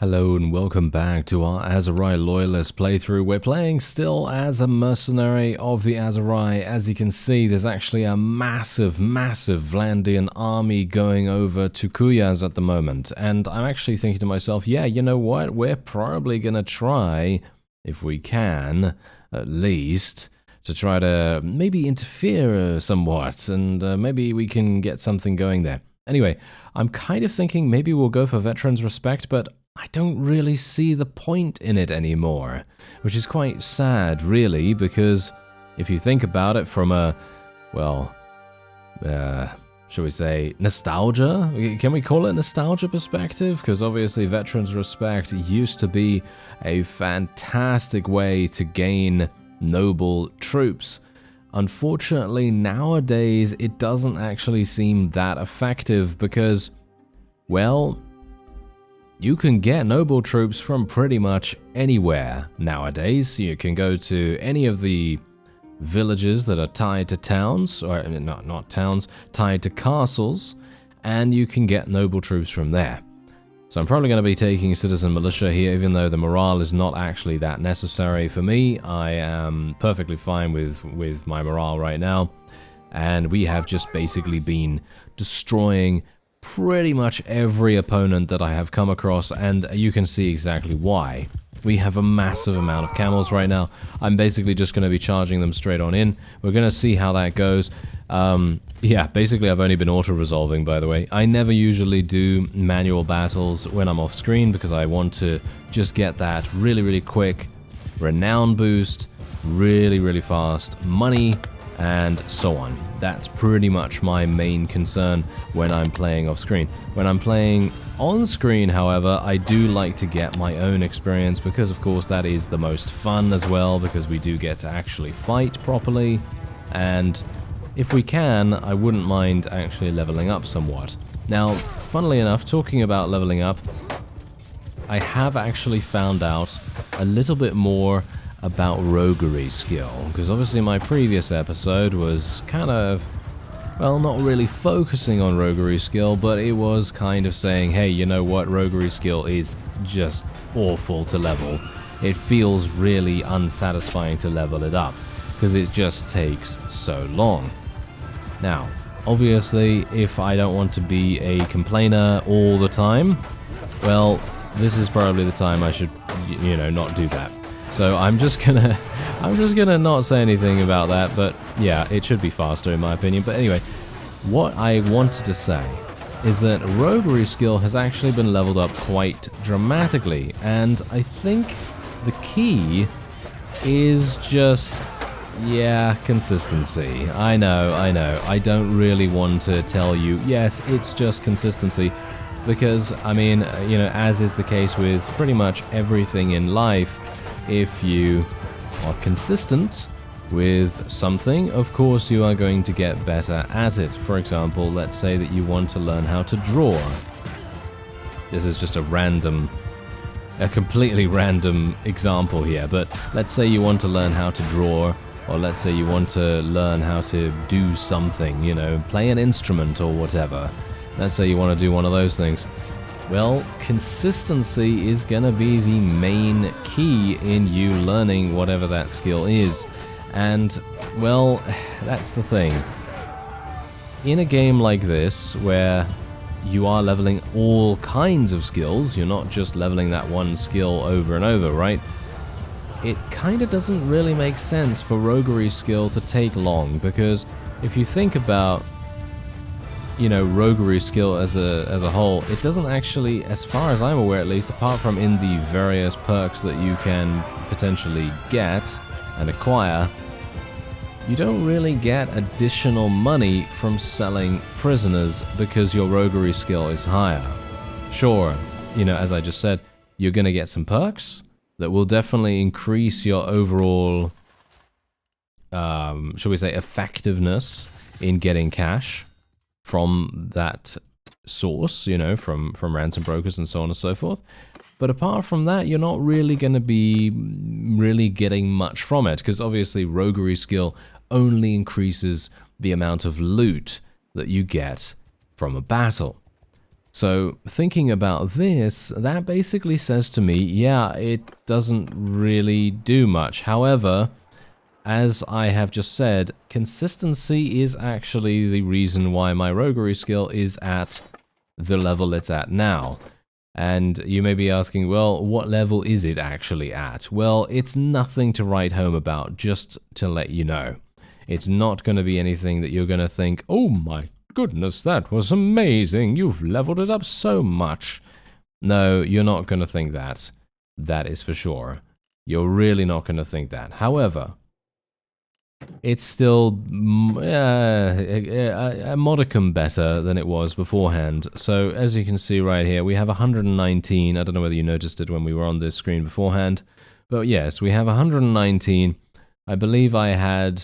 Hello and welcome back to our Aserai Loyalist playthrough. We're playing still as a mercenary of the Aserai. As you can see, there's actually a massive Vlandian army going over to Kuyaz at the moment. And I'm actually thinking to myself, yeah, you know what? We're probably going to try, if we can, at least, to try to maybe interfere somewhat. And maybe we can get something going there. Anyway, I'm kind of thinking maybe we'll go for Veterans Respect, but I don't really see the point in it anymore, which is quite sad, really, because if you think about it from a, well, shall we say, nostalgia? Can we call it nostalgia perspective? Because obviously Veterans Respect used to be a fantastic way to gain noble troops. Unfortunately, nowadays, it doesn't actually seem that effective because, well, you can get noble troops from pretty much anywhere nowadays. You can go to any of the villages that are tied to towns, or not towns, tied to castles, and you can get noble troops from there. So I'm probably going to be taking citizen militia here, even though the morale is not actually that necessary for me. I am perfectly fine with my morale right now, and we have just basically been destroying pretty much every opponent that I have come across, and you can see exactly why. We have a massive amount of camels right now. I'm basically just going to be charging them straight on in. We're going to see how that goes. Yeah, basically I've only been auto-resolving, by the way. I never usually do manual battles when I'm off screen because I want to just get that really quick renown boost, really fast money, and so on. That's pretty much my main concern when I'm playing off screen. When I'm playing on screen, however, I do like to get my own experience because, of course, that is the most fun as well, because we do get to actually fight properly, and if we can, I wouldn't mind actually leveling up somewhat. Now, funnily enough, talking about leveling up, I have actually found out a little bit more about roguery skill, because obviously my previous episode was kind of, well, not really focusing on roguery skill, but it was kind of saying, hey, you know what, roguery skill is just awful to level. It feels really unsatisfying to level it up, because it just takes so long. Now, obviously, if I don't want to be a complainer all the time, well, this is probably the time I should, you know, not do that. So I'm just gonna not say anything about that, but yeah, it should be faster in my opinion. But anyway, what I wanted to say is that roguery skill has actually been leveled up quite dramatically, and I think the key is just, yeah, consistency. I know, I don't really want to tell you, yes, it's just consistency, because, I mean, you know, as is the case with pretty much everything in life, if you are consistent with something, of course you are going to get better at it. For example, let's say that you want to learn how to draw. This is just a completely random example here, but let's say you want to learn how to draw, or let's say you want to learn how to do something, you know, play an instrument or whatever. Let's say you want to do one of those things. Well, consistency is going to be the main key in you learning whatever that skill is. And, well, that's the thing. In a game like this, where you are leveling all kinds of skills, you're not just leveling that one skill over and over, right? It kind of doesn't really make sense for roguery skill to take long, because if you think about, you know, roguery skill as a whole, it doesn't actually, as far as I'm aware at least, apart from in the various perks that you can potentially get and acquire, you don't really get additional money from selling prisoners because your roguery skill is higher. Sure, you know, as I just said, you're going to get some perks that will definitely increase your overall, shall we say, effectiveness in getting cash from that source, you know, from ransom brokers and so on and so forth. But apart from that, you're not really going to be really getting much from it, because obviously roguery skill only increases the amount of loot that you get from a battle. So thinking about this, that basically says to me, yeah, it doesn't really do much. However, as I have just said, consistency is actually the reason why my roguery skill is at the level it's at now. And you may be asking, well, what level is it actually at? Well, it's nothing to write home about, just to let you know. It's not going to be anything that you're going to think, oh my goodness, that was amazing, you've leveled it up so much. No, you're not going to think that. That is for sure. You're really not going to think that. However, it's still a modicum better than it was beforehand. So as you can see right here, we have 119. I don't know whether you noticed it when we were on this screen beforehand, but yes, we have 119. I believe I had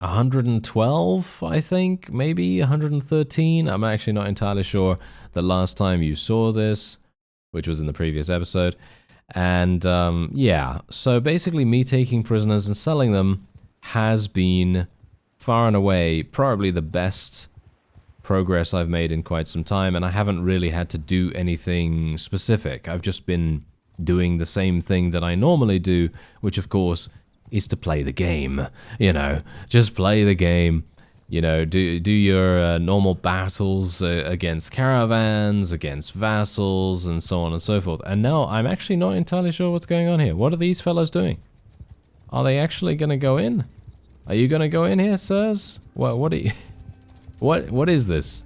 112, I think, maybe 113. I'm actually not entirely sure the last time you saw this, which was in the previous episode. And yeah, so basically me taking prisoners and selling them has been far and away probably the best progress I've made in quite some time, and I haven't really had to do anything specific. I've just been doing the same thing that I normally do, which of course is to play the game. You know, just play the game. You know, do your normal battles against caravans, against vassals, and so on and so forth. And now I'm actually not entirely sure what's going on here. What are these fellows doing? Are they actually going to go in? Are you going to go in here, sirs? What are you... What is this?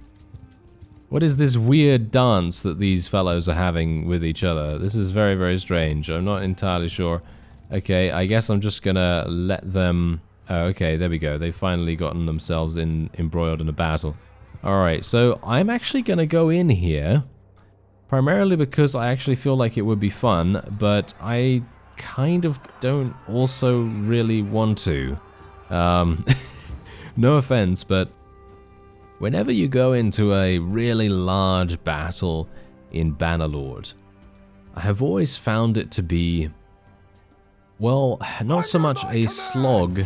What is this weird dance that these fellows are having with each other? This is very, very strange. I'm not entirely sure. Okay, I guess I'm just going to let them... Oh, okay, there we go. They've finally gotten themselves embroiled in a battle. Alright, so I'm actually going to go in here, primarily because I actually feel like it would be fun, but I kind of don't also really want to. No offense, but whenever you go into a really large battle in Bannerlord, I have always found it to be, well, not so much a slog,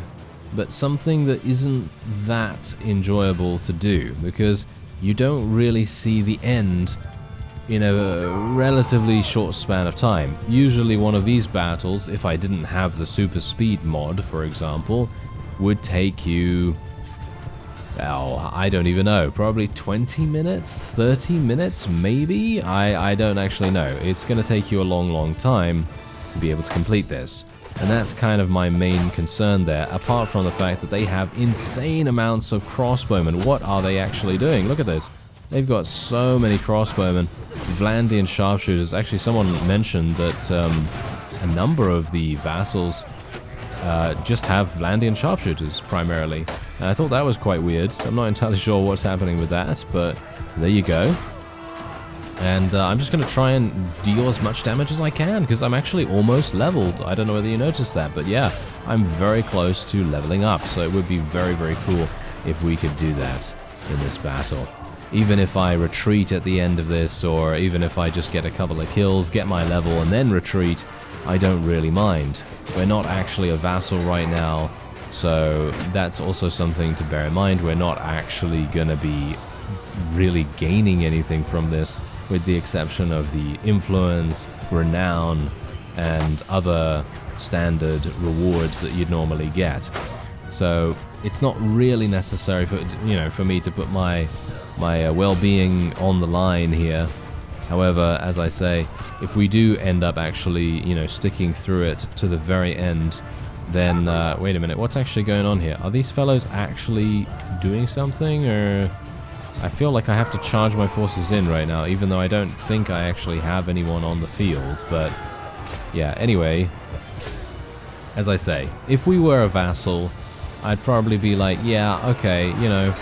but something that isn't that enjoyable to do, because you don't really see the end in a relatively short span of time. Usually one of these battles, if I didn't have the super speed mod, for example, would take you, well, I don't even know, probably 20 minutes, 30 minutes, maybe? I don't actually know. It's going to take you a long, long time to be able to complete this. And that's kind of my main concern there, apart from the fact that they have insane amounts of crossbowmen. What are they actually doing? Look at this. They've got so many crossbowmen, Vlandian sharpshooters. Actually, someone mentioned that a number of the vassals just have Vlandian sharpshooters, primarily. And I thought that was quite weird. I'm not entirely sure what's happening with that, but there you go. And I'm just going to try and deal as much damage as I can, because I'm actually almost leveled. I don't know whether you noticed that, but yeah, I'm very close to leveling up, so it would be very, very cool if we could do that in this battle. Even if I retreat at the end of this, or even if I just get a couple of kills, get my level, and then retreat, I don't really mind. We're not actually a vassal right now, so that's also something to bear in mind. We're not actually going to be really gaining anything from this, with the exception of the influence, renown, and other standard rewards that you'd normally get. So it's not really necessary for, you know, for me to put my well-being on the line here. However, as I say, if we do end up actually, you know, sticking through it to the very end, then wait a minute, what's actually going on here? Are these fellows actually doing something, or... I feel like I have to charge my forces in right now, even though I don't think I actually have anyone on the field, but yeah, anyway, as I say, if we were a vassal, I'd probably be like, yeah, okay, you know,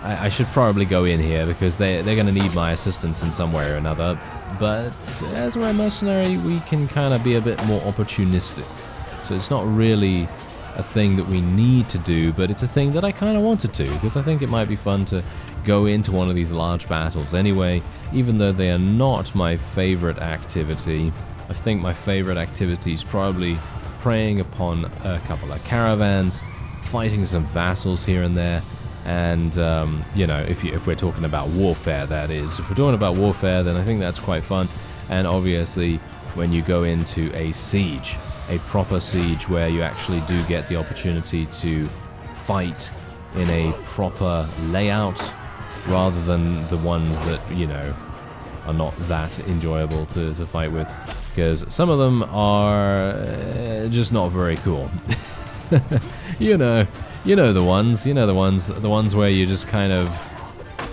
I should probably go in here, because they're going to need my assistance in some way or another, but as we're a mercenary, we can kind of be a bit more opportunistic, so it's not really a thing that we need to do, but it's a thing that I kind of wanted to, because I think it might be fun to go into one of these large battles anyway, even though they are not my favorite activity. I think my favorite activity is probably preying upon a couple of caravans, fighting some vassals here and there, And, you know, if we're talking about warfare, that is. If we're talking about warfare, then I think that's quite fun. And obviously, when you go into a siege, a proper siege where you actually do get the opportunity to fight in a proper layout, rather than the ones that, you know, are not that enjoyable to fight with, because some of them are just not very cool. you know the ones where you're just kind of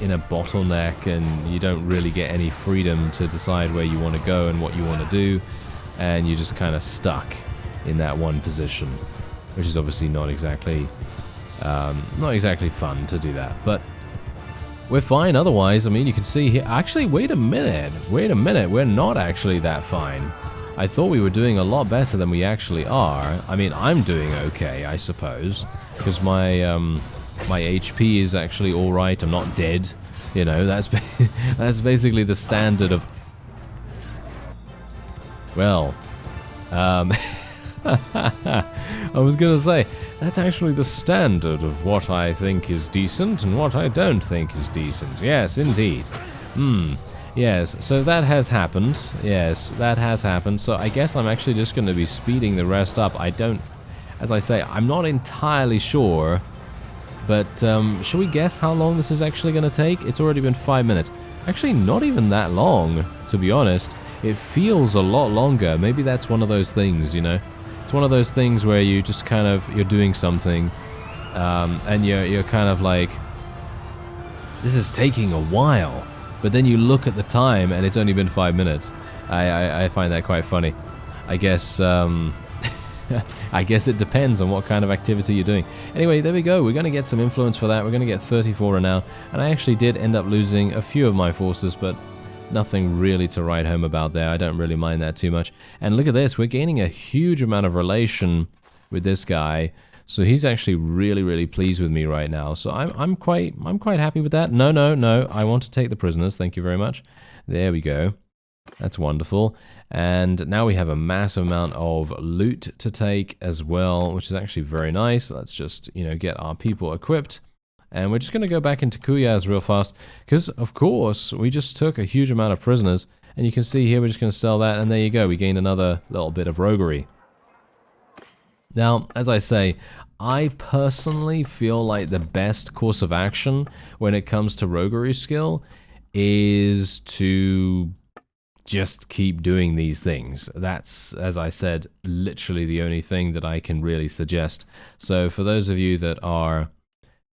in a bottleneck and you don't really get any freedom to decide where you want to go and what you want to do, and you're just kind of stuck in that one position, which is obviously not exactly fun to do that, but we're fine otherwise. I mean, you can see here... Actually, wait a minute. We're not actually that fine. I thought we were doing a lot better than we actually are. I mean, I'm doing okay, I suppose, because my my HP is actually all right. I'm not dead. You know, that's basically the standard of... Well, I was gonna say, that's actually the standard of what I think is decent and what I don't think is decent. Yes, indeed. Yes, so that has happened. Yes, that has happened. So I guess I'm actually just going to be speeding the rest up. As I say, I'm not entirely sure, but shall we guess how long this is actually going to take? It's already been 5 minutes. Actually, not even that long, to be honest. It feels a lot longer. Maybe that's one of those things, you know? It's one of those things where you just kind of, you're doing something, and you're kind of like, this is taking a while. But then you look at the time, and it's only been 5 minutes. I find that quite funny. I guess, I guess it depends on what kind of activity you're doing. Anyway, there we go. We're going to get some influence for that. We're going to get 34 renown. And I actually did end up losing a few of my forces, but nothing really to write home about there. I don't really mind that too much. And look at this. We're gaining a huge amount of relation with this guy. So he's actually really, really pleased with me right now. So I'm quite happy with that. No. I want to take the prisoners. Thank you very much. There we go. That's wonderful. And now we have a massive amount of loot to take as well, which is actually very nice. Let's just, you know, get our people equipped. And we're just going to go back into Kuyaz real fast, because, of course, we just took a huge amount of prisoners. And you can see here, we're just going to sell that, and there you go. We gain another little bit of roguery. Now, as I say, I personally feel like the best course of action when it comes to roguery skill is to just keep doing these things. That's, as I said, literally the only thing that I can really suggest. So for those of you that are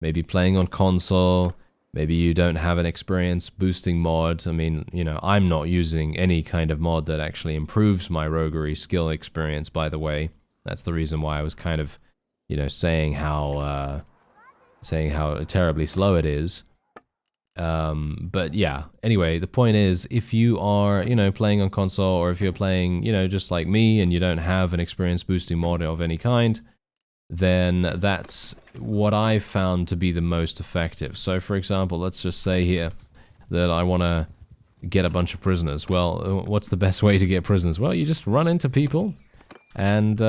maybe playing on console, maybe you don't have an experience boosting mod. I mean, you know, I'm not using any kind of mod that actually improves my roguery skill experience, by the way. That's the reason why I was kind of, you know, saying how terribly slow it is. But yeah, anyway, the point is, if you are, you know, playing on console, or if you're playing, you know, just like me, and you don't have an experience boosting mod of any kind, then that's what I found to be the most effective. So, for example, let's just say here that I want to get a bunch of prisoners. Well, what's the best way to get prisoners? Well, you just run into people, and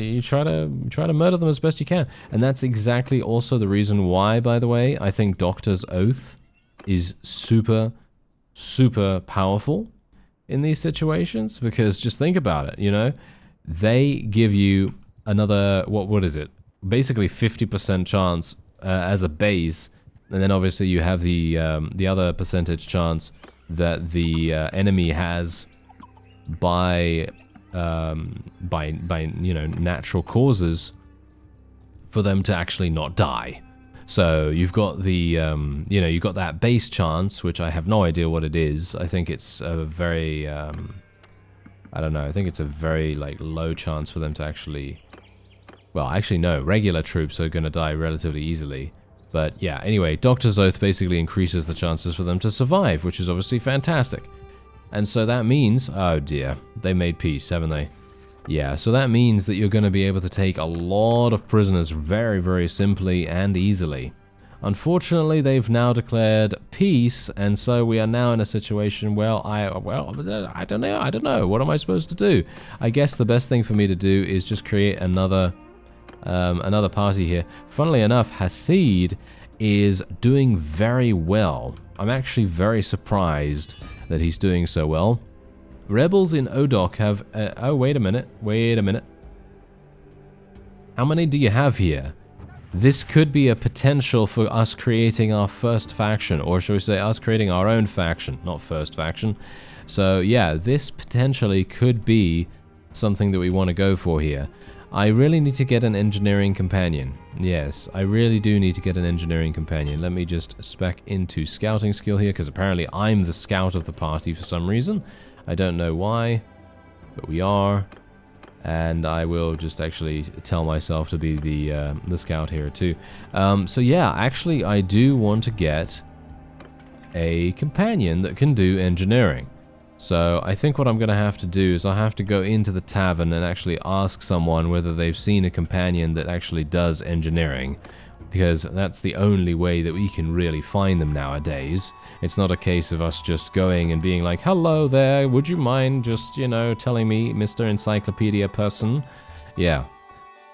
you try to murder them as best you can. And that's exactly also the reason why, by the way, I think Doctor's Oath is super, super powerful in these situations. Because just think about it, you know, they give you another, what is it? Basically 50% chance as a base, and then obviously you have the other percentage chance that the enemy has by you know, natural causes for them to actually not die. So you've got the you know, you've got that base chance, which I have no idea what it is. I think it's a very I don't know. I think it's a very like low chance for them to actually. Well, actually no. Regular troops are going to die relatively easily. But yeah. Anyway, Doctor's Oath basically increases the chances for them to survive, which is obviously fantastic. And so that means, oh dear, they made peace, haven't they? Yeah, so that means that you're going to be able to take a lot of prisoners very, very simply and easily. Unfortunately, they've now declared peace, and so we are now in a situation where I don't know. What am I supposed to do? I guess the best thing for me to do is just create another party here. Funnily enough, Hasid is doing very well. I'm actually very surprised that he's doing so well. Rebels in Odok have... oh, wait a minute. Wait a minute. How many do you have here? This could be a potential for us creating our first faction, or shall we say us creating our own faction, not first faction. So yeah, this potentially could be something that we want to go for here. I really need to get an engineering companion. Yes, I really do need to get an engineering companion. Let me just spec into scouting skill here, because apparently I'm the scout of the party for some reason. I don't know why, but we are. And I will just actually tell myself to be the scout here too. So yeah, actually I do want to get a companion that can do engineering. So I think what I'm going to have to do is I'll have to go into the tavern and actually ask someone whether they've seen a companion that actually does engineering. Because that's the only way that we can really find them nowadays. It's not a case of us just going and being like, hello there, would you mind just, you know, telling me, Mr. Encyclopedia person? Yeah,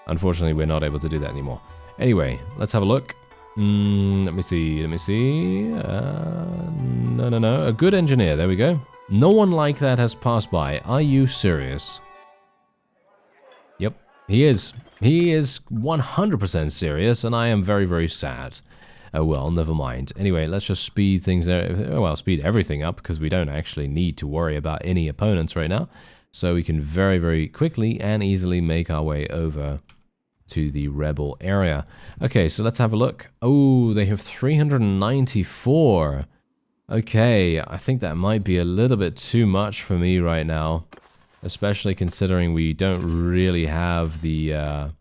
unfortunately we're not able to do that anymore. Anyway, let's have a look. Let me see. No. A good engineer, there we go. No one like that has passed by. Are you serious? Yep, he is. He is 100% serious, and I am very, very sad. Oh well, never mind. Anyway, let's just speed things, well, speed everything up, because we don't actually need to worry about any opponents right now. So we can very, very quickly and easily make our way over to the rebel area. Okay, so let's have a look. Oh, they have 394. Okay, I think that might be a little bit too much for me right now. Especially considering we don't really have the,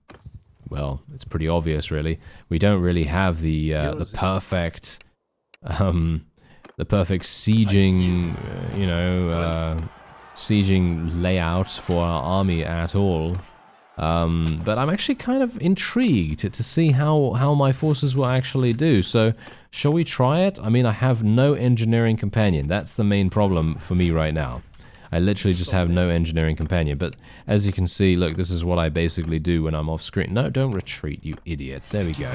well, it's pretty obvious really. We don't really have the perfect sieging, you know, sieging layout for our army at all. But I'm actually kind of intrigued to see how my forces will actually do. So, shall we try it? I mean, I have no engineering companion. That's the main problem for me right now. I literally just have no engineering companion. But as you can see, look, this is what I basically do when I'm off screen. No, don't retreat, you idiot. There we go.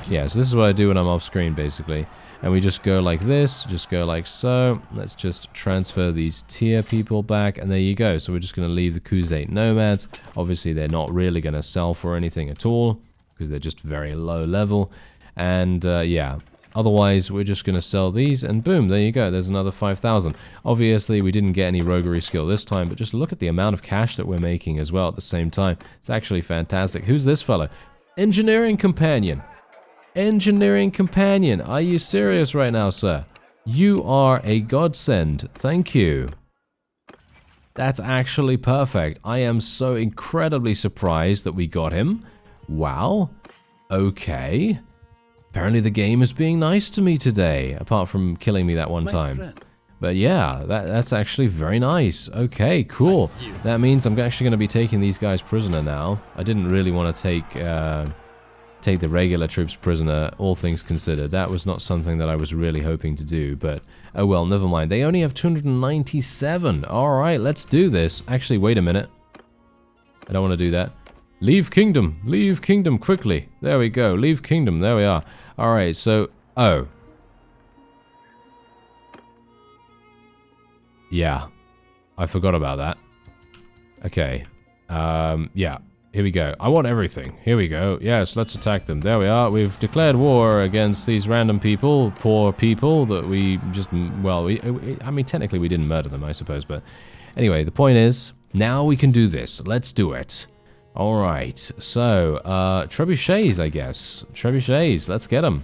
Yeah, so this is what I do when I'm off screen, basically. And we just go like this, just go like so. Let's just transfer these tier people back, and there you go. So we're just going to leave the Khuzait Nomads. Obviously, they're not really going to sell for anything at all, because they're just very low level. And yeah, otherwise, we're just going to sell these, and boom, there you go. There's another 5,000. Obviously, we didn't get any roguery skill this time, but just look at the amount of cash that we're making as well at the same time. It's actually fantastic. Who's this fellow? Engineering Companion. Engineering Companion. Are you serious right now, sir? You are a godsend. Thank you. That's actually perfect. I am so incredibly surprised that we got him. Wow. Okay. Apparently the game is being nice to me today, apart from killing me that one time. But yeah, that's actually very nice. Okay, cool. That means I'm actually going to be taking these guys prisoner now. I didn't really want to take the regular troops prisoner, all things considered. That was not something that I was really hoping to do, but oh well, never mind. They only have 297. Alright, let's do this. Actually, wait a minute. I don't want to do that. Leave kingdom quickly. There we go, leave kingdom, there we are. Alright, so, oh. Yeah, I forgot about that. Okay, yeah. Here we go. I want everything. Here we go. Yes, let's attack them. There we are. We've declared war against these random people, poor people that we just, well, I mean, technically we didn't murder them, I suppose, but anyway, the point is, now we can do this. Let's do it. All right. So, trebuchets, I guess. Trebuchets. Let's get them.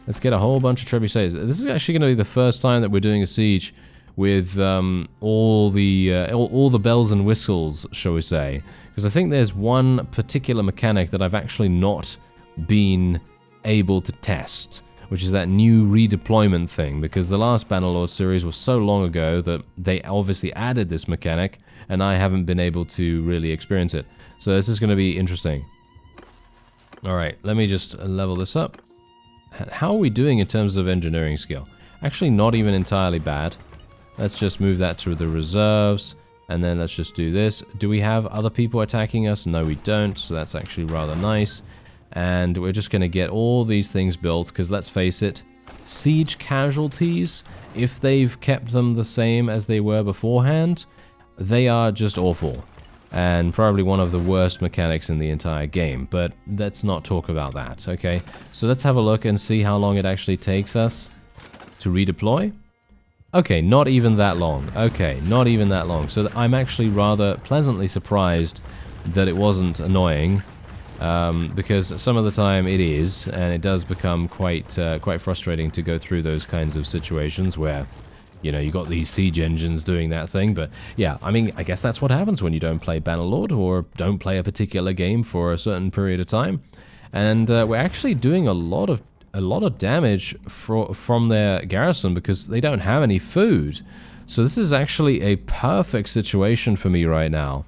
Let's get a whole bunch of trebuchets. This is actually going to be the first time that we're doing a siege with all the bells and whistles, shall we say. Because I think there's one particular mechanic that I've actually not been able to test, which is that new redeployment thing, because the last Bannerlord series was so long ago that they obviously added this mechanic, and I haven't been able to really experience it. So this is going to be interesting. Alright, let me just level this up. How are we doing in terms of engineering skill? Actually, not even entirely bad. Let's just move that to the reserves, and then let's just do this. Do we have other people attacking us? No, we don't, so that's actually rather nice. And we're just going to get all these things built, because let's face it, siege casualties, if they've kept them the same as they were beforehand, they are just awful. And probably one of the worst mechanics in the entire game. But let's not talk about that, okay? So let's have a look and see how long it actually takes us to redeploy. Okay, not even that long. Okay, not even that long. So I'm actually rather pleasantly surprised that it wasn't annoying. Because some of the time it is, and it does become quite frustrating to go through those kinds of situations where, you know, you got these siege engines doing that thing. But yeah, I mean, I guess that's what happens when you don't play Bannerlord or don't play a particular game for a certain period of time. And we're actually doing a lot of damage from their garrison because they don't have any food. So this is actually a perfect situation for me right now.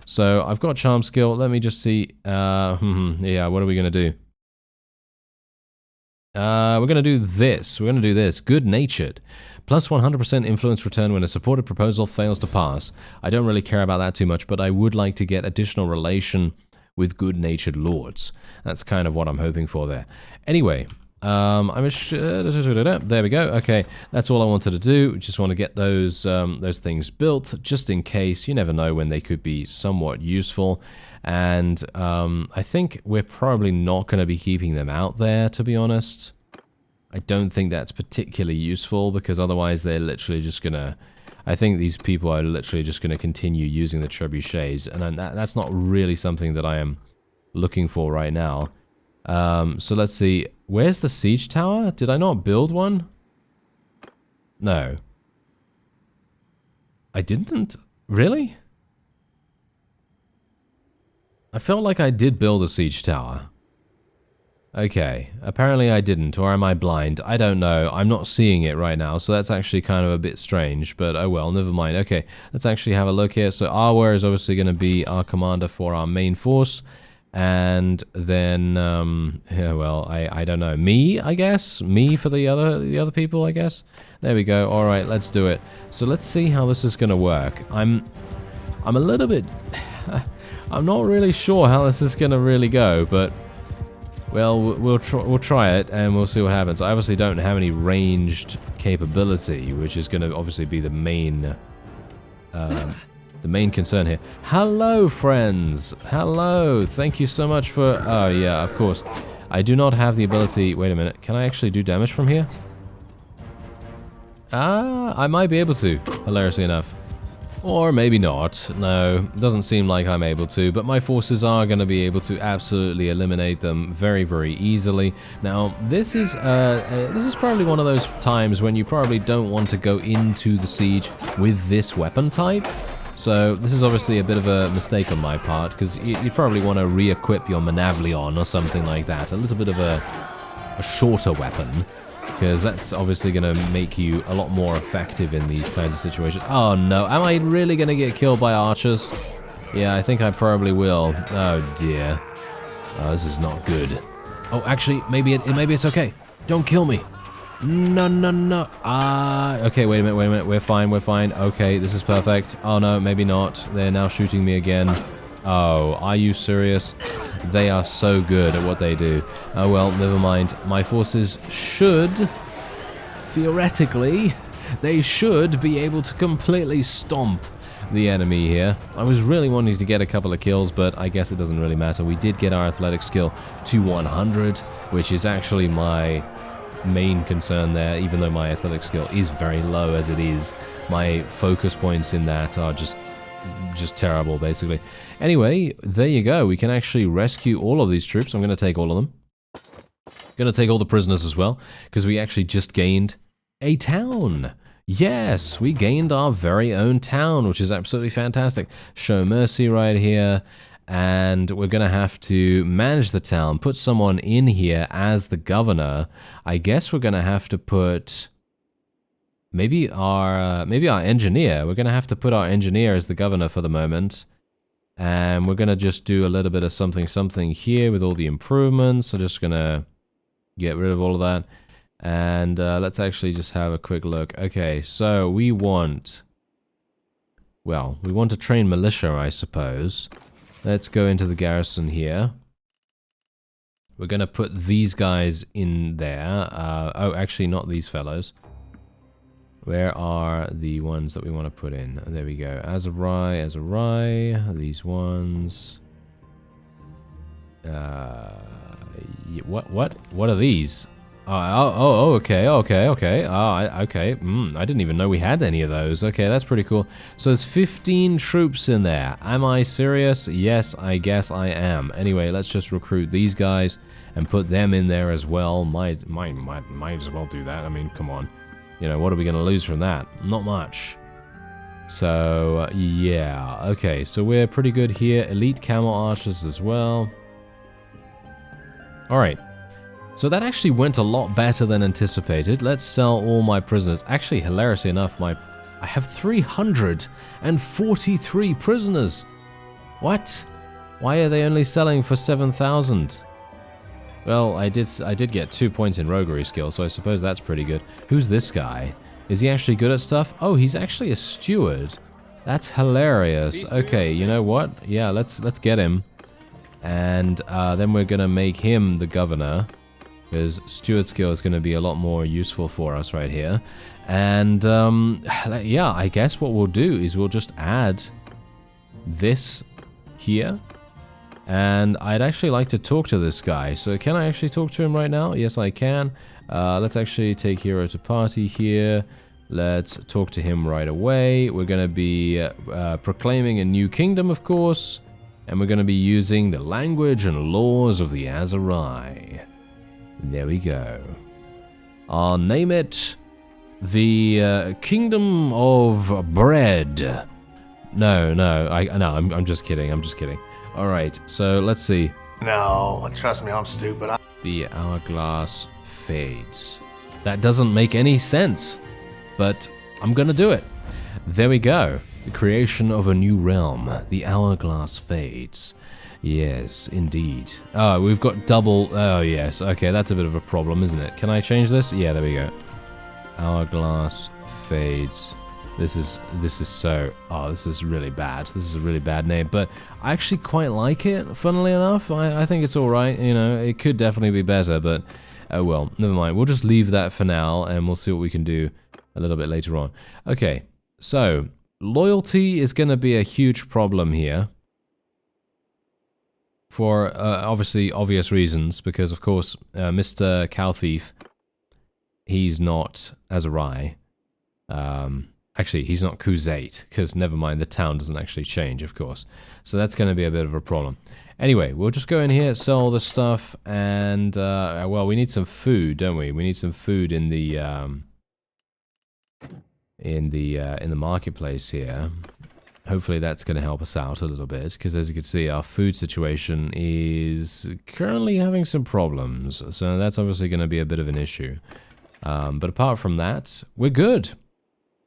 So I've got charm skill. Let me just see. Yeah, what are we going to do? We're going to do this. We're going to do this. Good-natured. Plus 100% influence return when a supported proposal fails to pass. I don't really care about that too much, but I would like to get additional relation with good-natured lords. That's kind of what I'm hoping for there. Anyway, there we go. Okay, that's all I wanted to do. Just want to get those things built, just in case. You never know when they could be somewhat useful. And I think we're probably not going to be keeping them out there, to be honest. I don't think that's particularly useful, because otherwise they're literally just going to... I think these people are literally just going to continue using the trebuchets, and that's not really something that I am looking for right now. So let's see. Where's the siege tower? Did I not build one? No. I didn't? Really? I felt like I did build a siege tower. Okay, apparently I didn't, or am I blind? I don't know. I'm not seeing it right now, so that's actually kind of a bit strange, but oh well, never mind. Okay, let's actually have a look here. So Arwa is obviously going to be our commander for our main force, and then, yeah, well, I don't know. Me, I guess? Me for the other people, I guess? There we go. All right, let's do it. So let's see how this is going to work. I'm a little bit... I'm not really sure how this is going to really go, but... Well, we'll try it, and we'll see what happens. I obviously don't have any ranged capability, which is going to obviously be the main concern here. Hello, friends! Hello! Thank you so much for... Oh, yeah, of course. I do not have the ability... Wait a minute. Can I actually do damage from here? I might be able to, hilariously enough. Or maybe not. No, doesn't seem like I'm able to, but my forces are going to be able to absolutely eliminate them very, very easily. Now, this is probably one of those times when you probably don't want to go into the siege with this weapon type. So this is obviously a bit of a mistake on my part, because you'd probably want to re-equip your Manavlion or something like that. A little bit of a shorter weapon. Because that's obviously going to make you a lot more effective in these kinds of situations. Oh no, am I really going to get killed by archers? Yeah, I think I probably will. Oh dear. Oh, this is not good. Oh, actually, maybe it's okay. Don't kill me. No, no, no. Okay, wait a minute. We're fine. Okay, this is perfect. Oh no, maybe not. They're now shooting me again. Oh, are you serious? They are so good at what they do. Oh well, never mind. My forces should, theoretically, they should be able to completely stomp the enemy here. I was really wanting to get a couple of kills, but I guess it doesn't really matter. We did get our athletic skill to 100, which is actually my main concern there, even though my athletic skill is very low as it is. My focus points in that are just terrible, basically. Anyway, there you go. We can actually rescue all of these troops. I'm going to take all of them. Going to take all the prisoners as well, because we actually just gained a town. Yes, we gained our very own town, which is absolutely fantastic. Show mercy right here, and we're going to have to manage the town, put someone in here as the governor. I guess we're going to have to put... Maybe our engineer. We're going to have to put our engineer as the governor for the moment. And we're going to just do a little bit of something here with all the improvements. So just going to get rid of all of that. And let's actually just have a quick look. Okay, so we want... Well, we want to train militia, I suppose. Let's go into the garrison here. We're going to put these guys in there. Oh, actually, not these fellows. Where are the ones that we want to put in? There we go. Aserai. These ones. What are these? Okay. Okay. I didn't even know we had any of those. Okay, that's pretty cool. So there's 15 troops in there. Am I serious? Yes, I guess I am. Anyway, let's just recruit these guys and put them in there as well. Might as well do that. I mean, come on. You know, what are we going to lose from that? Not much. So, yeah. Okay, so we're pretty good here. Elite camel archers as well. Alright. So that actually went a lot better than anticipated. Let's sell all my prisoners. Actually, hilariously enough, I have 343 prisoners. What? Why are they only selling for 7,000? Well, I did get 2 points in roguery skill, so I suppose that's pretty good. Who's this guy? Is he actually good at stuff? Oh, he's actually a steward. That's hilarious. Okay, you know what? Yeah, let's get him. And then we're going to make him the governor, because steward skill is going to be a lot more useful for us right here. And yeah, I guess what we'll do is we'll just add this here. And I'd actually like to talk to this guy. So can I actually talk to him right now? Yes, I can. Let's actually take hero to party here. Let's talk to him right away. We're going to be proclaiming a new kingdom, of course. And we're going to be using the language and laws of the Aserai. There we go. I'll name it the Kingdom of Bread. No, I'm just kidding. I'm just kidding. All right, so let's see. No, trust me, I'm stupid. The hourglass fades. That doesn't make any sense, but I'm gonna do it. There we go. The creation of a new realm. The hourglass fades. Yes, indeed. Oh, we've got double... Oh, yes. Okay, that's a bit of a problem, isn't it? Can I change this? Yeah, there we go. Hourglass fades. This is so... Oh, this is really bad. This is a really bad name, but I actually quite like it, funnily enough. I think it's alright, you know. It could definitely be better, but... Oh, well, never mind. We'll just leave that for now, and we'll see what we can do a little bit later on. Okay, so... Loyalty is going to be a huge problem here. For obviously obvious reasons, because of course Mr. Cow Thief, he's not Aserai. Actually, he's not Khuzait, because never mind, the town doesn't actually change, of course. So that's going to be a bit of a problem. Anyway, we'll just go in here, sell all this stuff, and well, we need some food, don't we? We need some food in the marketplace here. Hopefully that's going to help us out a little bit, because as you can see, our food situation is currently having some problems. So that's obviously going to be a bit of an issue. But apart from that, we're good.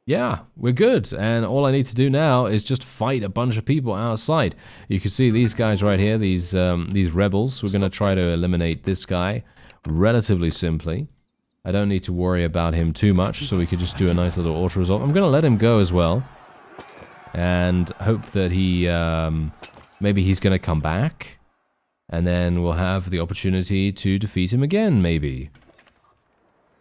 Yeah, we're good. And all I need to do now is just fight a bunch of people outside. You can see these guys right here, these rebels. We're going to try to eliminate this guy relatively simply. I don't need to worry about him too much, so we could just do a nice little auto-resolve. I'm going to let him go as well. And hope that he, maybe he's going to come back. And then we'll have the opportunity to defeat him again, maybe.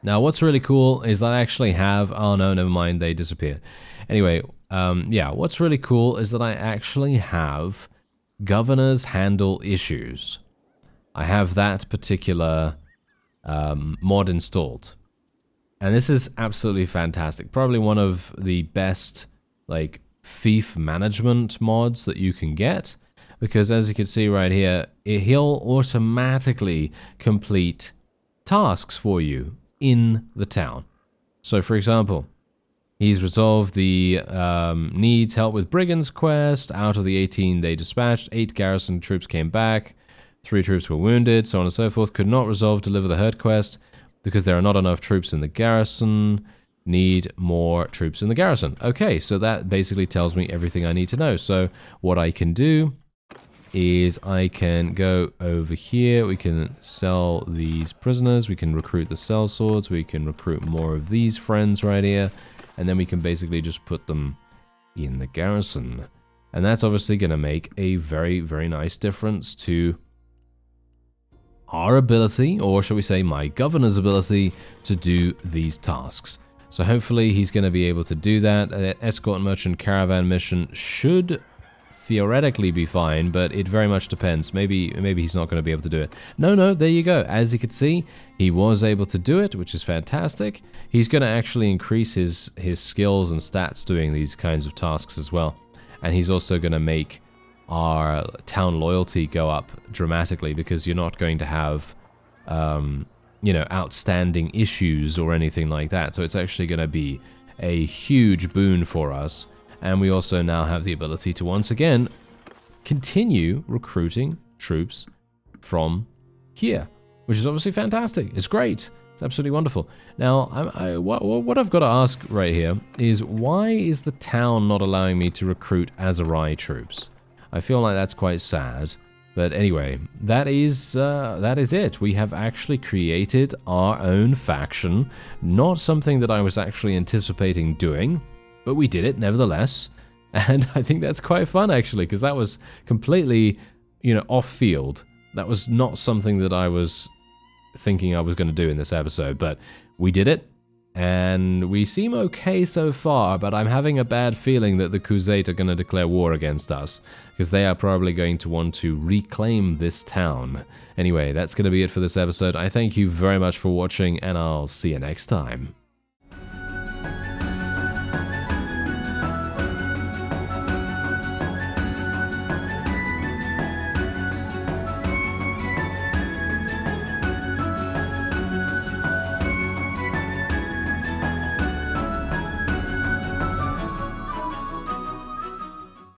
Now, what's really cool is that I actually have... Oh, no, never mind, they disappeared. Anyway, yeah, what's really cool is that I actually have governors handle issues. I have that particular mod installed. And this is absolutely fantastic. Probably one of the best, like... thief management mods that you can get, because as you can see right here, he'll automatically complete tasks for you in the town. So for example, he's resolved the needs help with brigands quest. Out of the 18 they dispatched, 8 garrison troops came back, 3 troops were wounded, so on and so forth. Could not resolve deliver the herd quest because there are not enough troops in the garrison. Need more troops in the garrison. Okay, so that basically tells me everything I need to know. So what I can do is I can go over here. We can sell these prisoners. We can recruit the sellswords. We can recruit more of these friends right here. And then we can basically just put them in the garrison. And that's obviously going to make a very, very nice difference to our ability, or shall we say my governor's ability, to do these tasks. So hopefully he's going to be able to do that. Escort merchant caravan mission should theoretically be fine, but it very much depends. Maybe he's not going to be able to do it. No, there you go. As you can see, he was able to do it, which is fantastic. He's going to actually increase his skills and stats doing these kinds of tasks as well. And he's also going to make our town loyalty go up dramatically, because you're not going to have, you know, outstanding issues or anything like that. So it's actually going to be a huge boon for us. And we also now have the ability to once again continue recruiting troops from here, which is obviously fantastic. It's great. It's absolutely wonderful. Now, what I've got to ask right here is, why is the town not allowing me to recruit Aserai troops? I feel like that's quite sad. But anyway, that is it. We have actually created our own faction. Not something that I was actually anticipating doing, but we did it nevertheless. And I think that's quite fun, actually, because that was completely, you know, off field. That was not something that I was thinking I was going to do in this episode, but we did it. And we seem okay so far, but I'm having a bad feeling that the Khuzait are going to declare war against us, because they are probably going to want to reclaim this town. Anyway, that's going to be it for this episode. I thank you very much for watching, and I'll see you next time.